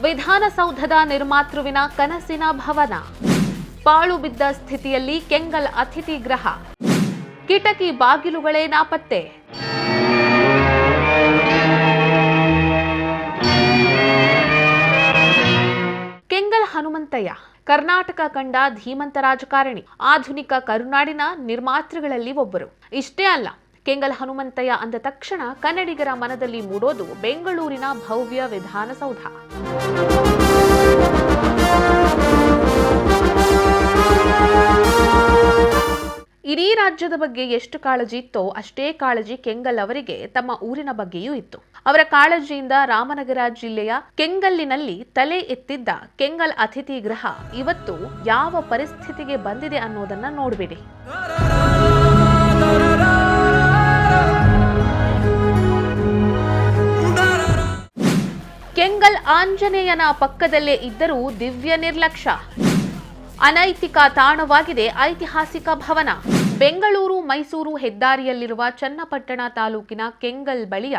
ವಿಧಾನಸೌಧದ ನಿರ್ಮಾತೃವಿನ ಕನಸಿನ ಭವನ ಪಾಳು ಬಿದ್ದ ಸ್ಥಿತಿಯಲ್ಲಿ ಕೆಂಗಲ್ ಅತಿಥಿ ಗೃಹ, ಕಿಟಕಿ ಬಾಗಿಲುಗಳೇ ನಾಪತ್ತೆ. ಕೆಂಗಲ್ ಹನುಮಂತಯ್ಯ ಕರ್ನಾಟಕ ಕಂಡ ಧೀಮಂತ ರಾಜಕಾರಣಿ, ಆಧುನಿಕ ಕರುನಾಡಿನ ನಿರ್ಮಾತೃಗಳಲ್ಲಿ ಒಬ್ಬರು. ಇಷ್ಟೇ ಅಲ್ಲ, ಕೆಂಗಲ್ ಹನುಮಂತಯ್ಯ ಅಂದ ತಕ್ಷಣ ಕನ್ನಡಿಗರ ಮನದಲ್ಲಿ ಮೂಡೋದು ಬೆಂಗಳೂರಿನ ಭವ್ಯ ವಿಧಾನಸೌಧ. ಇಡೀ ರಾಜ್ಯದ ಬಗ್ಗೆ ಎಷ್ಟು ಕಾಳಜಿ ಇತ್ತೋ ಅಷ್ಟೇ ಕಾಳಜಿ ಕೆಂಗಲ್ ಅವರಿಗೆ ತಮ್ಮ ಊರಿನ ಬಗ್ಗೆಯೂ ಇತ್ತು. ಅವರ ಕಾಳಜಿಯಿಂದ ರಾಮನಗರ ಜಿಲ್ಲೆಯ ಕೆಂಗಲ್ಲಿನಲ್ಲಿ ತಲೆ ಎತ್ತಿದ್ದ ಕೆಂಗಲ್ ಅತಿಥಿ ಗೃಹ ಇವತ್ತು ಯಾವ ಪರಿಸ್ಥಿತಿಗೆ ಬಂದಿದೆ ಅನ್ನೋದನ್ನ ನೋಡ್ಬಿಡಿ. ಕೆಂಗಲ್ ಆಂಜನೇಯನ ಪಕ್ಕದಲ್ಲೇ ಇದ್ದರೂ ದಿವ್ಯ ನಿರ್ಲಕ್ಷ್ಯ. ಅನೈತಿಕ ತಾಣವಾಗಿದೆ ಐತಿಹಾಸಿಕ ಭವನ. ಬೆಂಗಳೂರು ಮೈಸೂರು ಹೆದ್ದಾರಿಯಲ್ಲಿರುವ ಚನ್ನಪಟ್ಟಣ ತಾಲೂಕಿನ ಕೆಂಗಲ್ ಬಳಿಯ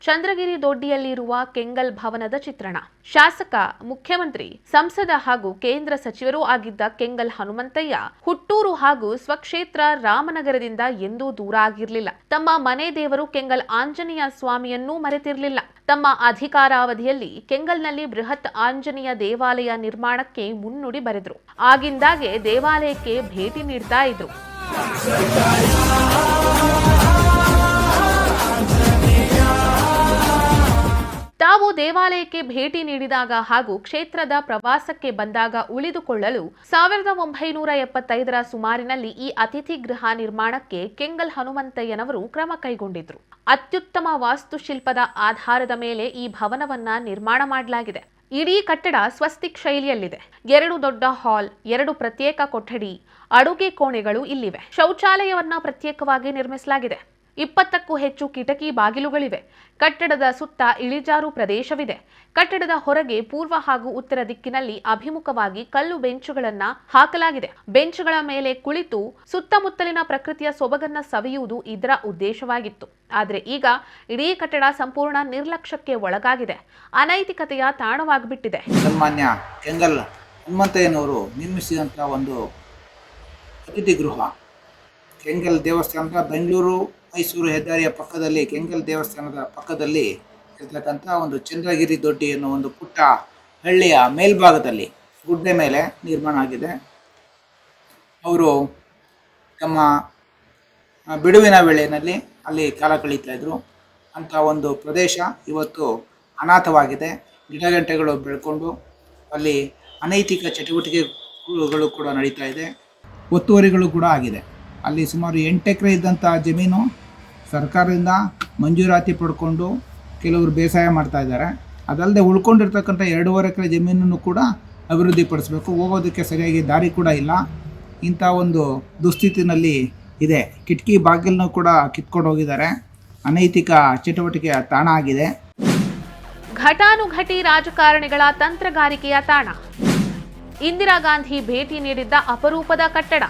ಚಂದ್ರಗಿರಿ ದೊಡ್ಡಿಯಲ್ಲಿರುವ ಕೆಂಗಲ್ ಭವನದ ಚಿತ್ರಣ. ಶಾಸಕ, ಮುಖ್ಯಮಂತ್ರಿ, ಸಂಸದ ಹಾಗೂ ಕೇಂದ್ರ ಸಚಿವರೂ ಆಗಿದ್ದ ಕೆಂಗಲ್ ಹನುಮಂತಯ್ಯ ಹುಟ್ಟೂರು ಹಾಗೂ ಸ್ವಕ್ಷೇತ್ರ ರಾಮನಗರದಿಂದ ಎಂದೂ ದೂರ ಆಗಿರಲಿಲ್ಲ. ತಮ್ಮ ಮನೆ ದೇವರು ಕೆಂಗಲ್ ಆಂಜನೇಯ ಸ್ವಾಮಿಯನ್ನೂ ಮರೆತಿರಲಿಲ್ಲ. ತಮ್ಮ ಅಧಿಕಾರಾವಧಿಯಲ್ಲಿ ಕೆಂಗಲ್ನಲ್ಲಿ ಬೃಹತ್ ಆಂಜನೇಯ ದೇವಾಲಯ ನಿರ್ಮಾಣಕ್ಕೆ ಮುನ್ನುಡಿ ಬರೆದ್ರು. ಆಗಿಂದಾಗೆ ದೇವಾಲಯಕ್ಕೆ ಭೇಟಿ ನೀಡ್ತಾ ಇದ್ರು. ತಾವು ದೇವಾಲಯಕ್ಕೆ ಭೇಟಿ ನೀಡಿದಾಗ ಹಾಗೂ ಕ್ಷೇತ್ರದ ಪ್ರವಾಸಕ್ಕೆ ಬಂದಾಗ ಉಳಿದುಕೊಳ್ಳಲು 1975ರ ಸುಮಾರಿನಲ್ಲಿ ಈ ಅತಿಥಿ ಗೃಹ ನಿರ್ಮಾಣಕ್ಕೆ ಕೆಂಗಲ್ ಹನುಮಂತಯ್ಯನವರು ಕ್ರಮ ಕೈಗೊಂಡಿದ್ರು. ಅತ್ಯುತ್ತಮ ವಾಸ್ತುಶಿಲ್ಪದ ಆಧಾರದ ಮೇಲೆ ಈ ಭವನವನ್ನ ನಿರ್ಮಾಣ ಮಾಡಲಾಗಿದೆ. ಇಡೀ ಕಟ್ಟಡ ಸ್ವಸ್ತಿಕ್ ಶೈಲಿಯಲ್ಲಿದೆ. 2 ದೊಡ್ಡ ಹಾಲ್, 2 ಪ್ರತ್ಯೇಕ ಕೊಠಡಿ, ಅಡುಗೆ ಕೋಣೆಗಳು ಇಲ್ಲಿವೆ. ಶೌಚಾಲಯವನ್ನ ಪ್ರತ್ಯೇಕವಾಗಿ ನಿರ್ಮಿಸಲಾಗಿದೆ. 20ಕ್ಕೂ ಹೆಚ್ಚು ಕಿಟಕಿ ಬಾಗಿಲುಗಳಿವೆ. ಕಟ್ಟಡದ ಸುತ್ತ ಇಳಿಜಾರು ಪ್ರದೇಶವಿದೆ. ಕಟ್ಟಡದ ಹೊರಗೆ ಪೂರ್ವ ಹಾಗೂ ಉತ್ತರ ದಿಕ್ಕಿನಲ್ಲಿ ಅಭಿಮುಖವಾಗಿ ಕಲ್ಲು ಬೆಂಚುಗಳನ್ನ ಹಾಕಲಾಗಿದೆ. ಬೆಂಚುಗಳ ಮೇಲೆ ಕುಳಿತು ಸುತ್ತಮುತ್ತಲಿನ ಪ್ರಕೃತಿಯ ಸೊಬಗನ್ನ ಸವಿಯುವುದು ಇದರ ಉದ್ದೇಶವಾಗಿತ್ತು. ಆದರೆ ಈಗ ಇಡೀ ಕಟ್ಟಡ ಸಂಪೂರ್ಣ ನಿರ್ಲಕ್ಷ್ಯಕ್ಕೆ ಒಳಗಾಗಿದೆ. ಅನೈತಿಕತೆಯ ತಾಣವಾಗಿಬಿಟ್ಟಿದೆ. ಸನ್ಮಾನ್ಯ ಕೆಂಗಲ್ ಹನುಮಂತಯ್ಯನವರು ನಿರ್ಮಿಸಿದಂತಹ ಒಂದು ಅತಿಥಿ ಗೃಹ ಕೆಂಗಲ್ ದೇವಸ್ಥಾನದ ಬೆಂಗಳೂರು ಮೈಸೂರು ಹೆದ್ದಾರಿಯ ಪಕ್ಕದಲ್ಲಿ, ಕೆಂಗಲ್ ದೇವಸ್ಥಾನದ ಪಕ್ಕದಲ್ಲಿ ಇರತಕ್ಕಂಥ ಒಂದು ಚಂದ್ರಗಿರಿ ದೊಡ್ಡಿ ಅನ್ನೋ ಒಂದು ಪುಟ್ಟ ಹಳ್ಳಿಯ ಮೇಲ್ಭಾಗದಲ್ಲಿ ಗುಡ್ಡೆ ಮೇಲೆ ನಿರ್ಮಾಣ ಆಗಿದೆ. ಅವರು ತಮ್ಮ ಬಿಡುವಿನ ವೇಳೆಯಲ್ಲಿ ಅಲ್ಲಿ ಕಾಲ ಕಳೀತಾ ಇದ್ರು. ಅಂಥ ಒಂದು ಪ್ರದೇಶ ಇವತ್ತು ಅನಾಥವಾಗಿದೆ. ಗಿಡಗಂಟೆಗಳು ಬೆಳ್ಕೊಂಡು ಅಲ್ಲಿ ಅನೈತಿಕ ಚಟುವಟಿಕೆಗಳು ಕೂಡ ನಡೀತಾ ಇದೆ. ಒತ್ತುವರಿಗಳು ಕೂಡ ಆಗಿದೆ. ಅಲ್ಲಿ ಸುಮಾರು 8 ಎಕರೆ ಇದ್ದಂಥ ಜಮೀನು ಸರ್ಕಾರದಿಂದ ಮಂಜೂರಾತಿ ಪಡ್ಕೊಂಡು ಕೆಲವರು ಬೇಸಾಯ ಮಾಡ್ತಾ ಇದ್ದಾರೆ. ಅದಲ್ಲದೆ ಉಳ್ಕೊಂಡಿರ್ತಕ್ಕಂಥ 2.5 ಎಕರೆ ಜಮೀನನ್ನು ಕೂಡ ಅಭಿವೃದ್ಧಿಪಡಿಸಬೇಕು. ಹೋಗೋದಕ್ಕೆ ಸರಿಯಾಗಿ ದಾರಿ ಕೂಡ ಇಲ್ಲ. ಇಂಥ ಒಂದು ದುಸ್ಥಿತಿನಲ್ಲಿ ಇದೆ. ಕಿಟಕಿ ಬಾಗಿಲನ್ನು ಕೂಡ ಕಿತ್ಕೊಂಡು ಹೋಗಿದ್ದಾರೆ. ಅನೈತಿಕ ಚಟುವಟಿಕೆಯ ತಾಣ ಆಗಿದೆ. ಘಟಾನುಘಟಿ ರಾಜಕಾರಣಿಗಳ ತಂತ್ರಗಾರಿಕೆಯ ತಾಣ. ಇಂದಿರಾ ಗಾಂಧಿ ಭೇಟಿ ನೀಡಿದ್ದ ಅಪರೂಪದ ಕಟ್ಟಡ.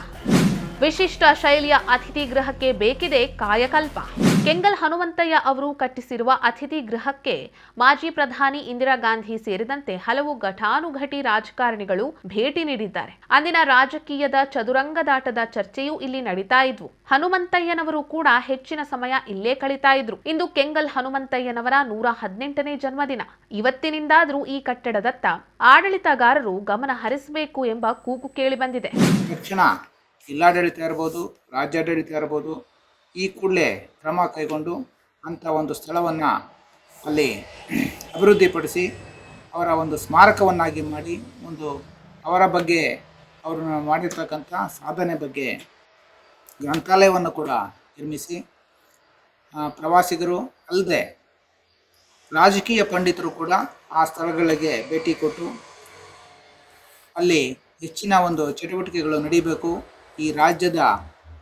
ವಿಶಿಷ್ಟ ಶೈಲಿಯ ಅತಿಥಿ ಗೃಹಕ್ಕೆ ಬೇಕಿದೆ ಕಾಯಕಲ್ಪ. ಕೆಂಗಲ್ ಹನುಮಂತಯ್ಯ ಅವರು ಕಟ್ಟಿಸಿರುವ ಅತಿಥಿ ಗೃಹಕ್ಕೆ ಮಾಜಿ ಪ್ರಧಾನಿ ಇಂದಿರಾ ಗಾಂಧಿ ಸೇರಿದಂತೆ ಹಲವು ಘಟಾನುಘಟಿ ರಾಜಕಾರಣಿಗಳು ಭೇಟಿ ನೀಡಿದ್ದಾರೆ. ಅಂದಿನ ರಾಜಕೀಯದ ಚದುರಂಗದಾಟದ ಚರ್ಚೆಯೂ ಇಲ್ಲಿ ನಡೀತಾ ಇದ್ವು. ಹನುಮಂತಯ್ಯನವರು ಕೂಡ ಹೆಚ್ಚಿನ ಸಮಯ ಇಲ್ಲೇ ಕಳೀತಾ ಇದ್ರು. ಇಂದು ಕೆಂಗಲ್ ಹನುಮಂತಯ್ಯನವರ 118ನೇ ಜನ್ಮದಿನ. ಇವತ್ತಿನಿಂದಾದರೂ ಈ ಕಟ್ಟಡದತ್ತ ಆಡಳಿತಗಾರರು ಗಮನ ಹರಿಸಬೇಕು ಎಂಬ ಕೂಗು ಕೇಳಿ ಬಂದಿದೆ. ಜಿಲ್ಲಾಡಳಿತ ಇರ್ಬೋದು, ರಾಜ್ಯಾಡಳಿತ ಇರ್ಬೋದು, ಈ ಕೂಡಲೇ ಕ್ರಮ ಕೈಗೊಂಡು ಅಂಥ ಒಂದು ಸ್ಥಳವನ್ನು ಅಲ್ಲಿ ಅಭಿವೃದ್ಧಿಪಡಿಸಿ ಅವರ ಒಂದು ಸ್ಮಾರಕವನ್ನಾಗಿ ಮಾಡಿ ಒಂದು ಅವರ ಬಗ್ಗೆ ಅವರು ಮಾಡಿರ್ತಕ್ಕಂಥ ಸಾಧನೆ ಬಗ್ಗೆ ಗ್ರಂಥಾಲಯವನ್ನು ಕೂಡ ನಿರ್ಮಿಸಿ ಪ್ರವಾಸಿಗರು ಅಲ್ಲದೆ ರಾಜಕೀಯ ಪಂಡಿತರು ಕೂಡ ಆ ಸ್ಥಳಗಳಿಗೆ ಭೇಟಿ ಕೊಟ್ಟು ಅಲ್ಲಿ ಹೆಚ್ಚಿನ ಒಂದು ಚಟುವಟಿಕೆಗಳು ನಡೀಬೇಕು. ಈ ರಾಜ್ಯದ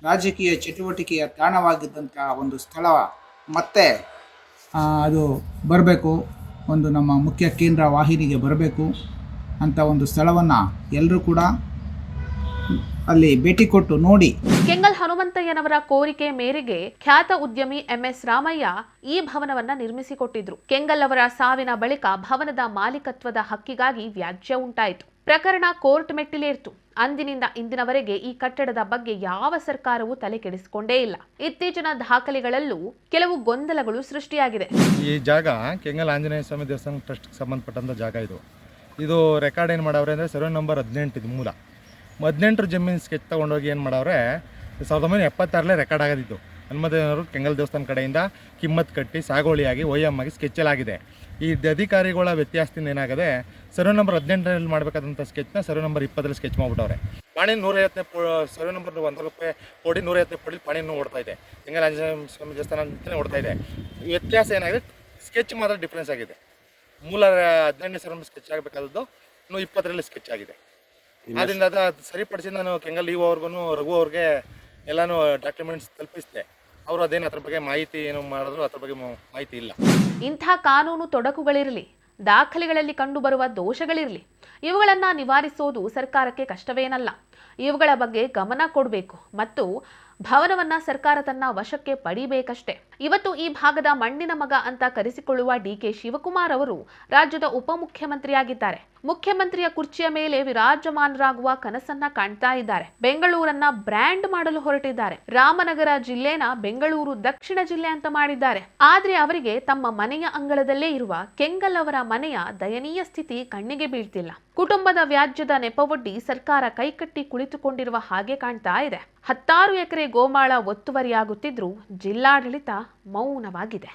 ರಾಜಕೀಯ ಚಟುವಟಿಕೆಯ ತಾಣವಾಗಿದ್ದಂಥ ಒಂದು ಸ್ಥಳ ಮತ್ತೆ ಅದು ಬರಬೇಕು, ಒಂದು ನಮ್ಮ ಮುಖ್ಯ ಕೇಂದ್ರ ವಾಹಿನಿಗೆ ಬರಬೇಕು ಅಂತ ಒಂದು ಸ್ಥಳವನ್ನು ಎಲ್ಲರೂ ಕೂಡ ಅಲ್ಲಿ ಭೇಟಿ ಕೊಟ್ಟು ನೋಡಿ. ಕೆಂಗಲ್ ಹನುಮಂತಯ್ಯನವರ ಕೋರಿಕೆ ಮೇರೆಗೆ ಖ್ಯಾತ ಉದ್ಯಮಿ ಎಂಎಸ್ ರಾಮಯ್ಯ ಈ ಭವನವನ್ನ ನಿರ್ಮಿಸಿಕೊಟ್ಟಿದ್ರು. ಕೆಂಗಲ್ ಅವರ ಸಾವಿನ ಬಳಿಕ ಭವನದ ಮಾಲೀಕತ್ವದ ಹಕ್ಕಿಗಾಗಿ ವ್ಯಾಜ್ಯ ಉಂಟಾಯಿತು. ಪ್ರಕರಣ ಕೋರ್ಟ್ ಮೆಟ್ಟಿಲೇರಿತು. ಅಂದಿನಿಂದ ಇಂದಿನವರೆಗೆ ಈ ಕಟ್ಟಡದ ಬಗ್ಗೆ ಯಾವ ಸರ್ಕಾರವೂ ತಲೆ ಕೆಡಿಸಿಕೊಂಡೇ ಇಲ್ಲ. ಇತ್ತೀಚಿನ ದಾಖಲೆಗಳಲ್ಲೂ ಕೆಲವು ಗೊಂದಲಗಳು ಸೃಷ್ಟಿಯಾಗಿದೆ. ಈ ಜಾಗ ಕೆಂಗಲ್ ಆಂಜನೇಯ ಸ್ವಾಮಿ ದೇವಸ್ಥಾನ ಟ್ರಸ್ಟ್ಗೆ ಸಂಬಂಧಪಟ್ಟಂಥ ಜಾಗ ಇದು ರೆಕಾರ್ಡ್ ಏನು ಮಾಡವ್ರೆ ಅಂದರೆ ಸರ್ವೆ ನಂಬರ್ 18 ಇದು ಮೂಲ 18 ಜಮೀನು ಸ್ಕೆಚ್ ತೊಗೊಂಡೋಗಿ ಏನು ಮಾಡವ್ರೆ 1976 ರೆಕಾರ್ಡ್ ಆಗೋದಿತ್ತು. ಹನುಮಂತಯ್ಯನವರು ಕೆಂಗಲ್ ದೇವಸ್ಥಾನ ಕಡೆಯಿಂದ ಕಿಮ್ಮತ್ ಕಟ್ಟಿ ಸಾಗುವಳಿಯಾಗಿ OM ಆಗಿ ಸ್ಕೆಚ್ಚಲಾಗಿದೆ. ಈ ಅಧಿಕಾರಿಗಳ ವ್ಯತ್ಯಾಸದಿಂದ ಏನಾಗಿದೆ, ಸರ್ವೆ ನಂಬರ್ 18ರಲ್ಲಿ ಮಾಡಬೇಕಾದಂಥ ಸ್ಕೆಚ್ನ ಸರ್ವೆ ನಂಬರ್ 20ರಲ್ಲಿ ಸ್ಕೆಚ್ ಮಾಡಿಬಿಟ್ಟವ್ರೆ. ಪಾಣಿ 150ನೇ ಸರ್ವೆ ನಂಬರ್ 100 ರೂಪಾಯಿ ಕೋಡಿ 150 ಕೋಡಿ ಪಾಣಿನೂ ಓಡ್ತಾ ಇದೆ. ಕೆಂಗಲ್ ಆಂಜನೇಯ ಸ್ವಾಮಿ ದೇವಸ್ಥಾನ ಅಂತಲೇ ಓಡ್ತಾ ಇದೆ. ವ್ಯತ್ಯಾಸ ಏನಾಗಿದೆ, ಸ್ಕೆಚ್ ಮಾತ್ರ ಡಿಫ್ರೆನ್ಸ್ ಆಗಿದೆ. ಮೂಲ 18ನೇ ಸರ್ವೆ ನಂಬರ್ ಸ್ಕೆಚ್ ಆಗಬೇಕಾದದ್ದು 20ರಲ್ಲಿ ಸ್ಕೆಚ್ ಆಗಿದೆ. ಆದ್ದರಿಂದ ಅದು ಸರಿಪಡಿಸಿ ನಾನು ಕೆಂಗಲ್ ಅವ್ರಿಗೂ ರಘು ಅವ್ರಿಗೆ ಎಲ್ಲನೂ ಡಾಕ್ಯುಮೆಂಟ್ಸ್ ತಲುಪಿಸಿದೆ. ಅವರು ಅದೇನು ಅದ್ರ ಬಗ್ಗೆ ಮಾಹಿತಿ ಏನು ಮಾಡಿದ್ರು ಅದ್ರ ಬಗ್ಗೆ ಮಾಹಿತಿ ಇಲ್ಲ. ಇಂಥ ಕಾನೂನು ತೊಡಕುಗಳಿರಲಿ, ದಾಖಲೆಗಳಲ್ಲಿ ಕಂಡುಬರುವ ದೋಷಗಳಿರಲಿ, ಇವುಗಳನ್ನು ನಿವಾರಿಸೋದು ಸರ್ಕಾರಕ್ಕೆ ಕಷ್ಟವೇನಲ್ಲ. ಇವುಗಳ ಬಗ್ಗೆ ಗಮನ ಕೊಡಬೇಕು ಮತ್ತು ಭವನವನ್ನ ಸರ್ಕಾರ ತನ್ನ ವಶಕ್ಕೆ ಪಡಿಬೇಕಷ್ಟೇ. ಇವತ್ತು ಈ ಭಾಗದ ಮಣ್ಣಿನ ಮಗ ಅಂತ ಕರೆಸಿಕೊಳ್ಳುವ DK ಶಿವಕುಮಾರ್ ಅವರು ರಾಜ್ಯದ ಉಪಮುಖ್ಯಮಂತ್ರಿಯಾಗಿದ್ದಾರೆ. ಮುಖ್ಯಮಂತ್ರಿಯ ಕುರ್ಚಿಯ ಮೇಲೆ ವಿರಾಜಮಾನರಾಗುವ ಕನಸನ್ನ ಕಾಣ್ತಾ ಇದ್ದಾರೆ. ಬೆಂಗಳೂರನ್ನ ಬ್ರ್ಯಾಂಡ್ ಮಾಡಲು ಹೊರಟಿದ್ದಾರೆ. ರಾಮನಗರ ಜಿಲ್ಲೆನ ಬೆಂಗಳೂರು ದಕ್ಷಿಣ ಜಿಲ್ಲೆ ಅಂತ ಮಾಡಿದ್ದಾರೆ. ಆದ್ರೆ ಅವರಿಗೆ ತಮ್ಮ ಮನೆಯ ಅಂಗಳದಲ್ಲೇ ಇರುವ ಕೆಂಗಲ್ ಅವರ ಮನೆಯ ದಯನೀಯ ಸ್ಥಿತಿ ಕಣ್ಣಿಗೆ ಬೀಳ್ತಿಲ್ಲ. ಕುಟುಂಬದ ವ್ಯಾಜ್ಯದ ನೆಪವೊಡ್ಡಿ ಸರ್ಕಾರ ಕೈಕಟ್ಟಿ ಕುಳಿತುಕೊಂಡಿರುವ ಹಾಗೆ ಕಾಣ್ತಾ ಇದೆ. 10 ಎಕರೆ ಗೋಮಾಳ ಒತ್ತುವರಿಯಾಗುತ್ತಿದ್ರೂ ಜಿಲ್ಲಾಡಳಿತ ಮೌನವಾಗಿದೆ.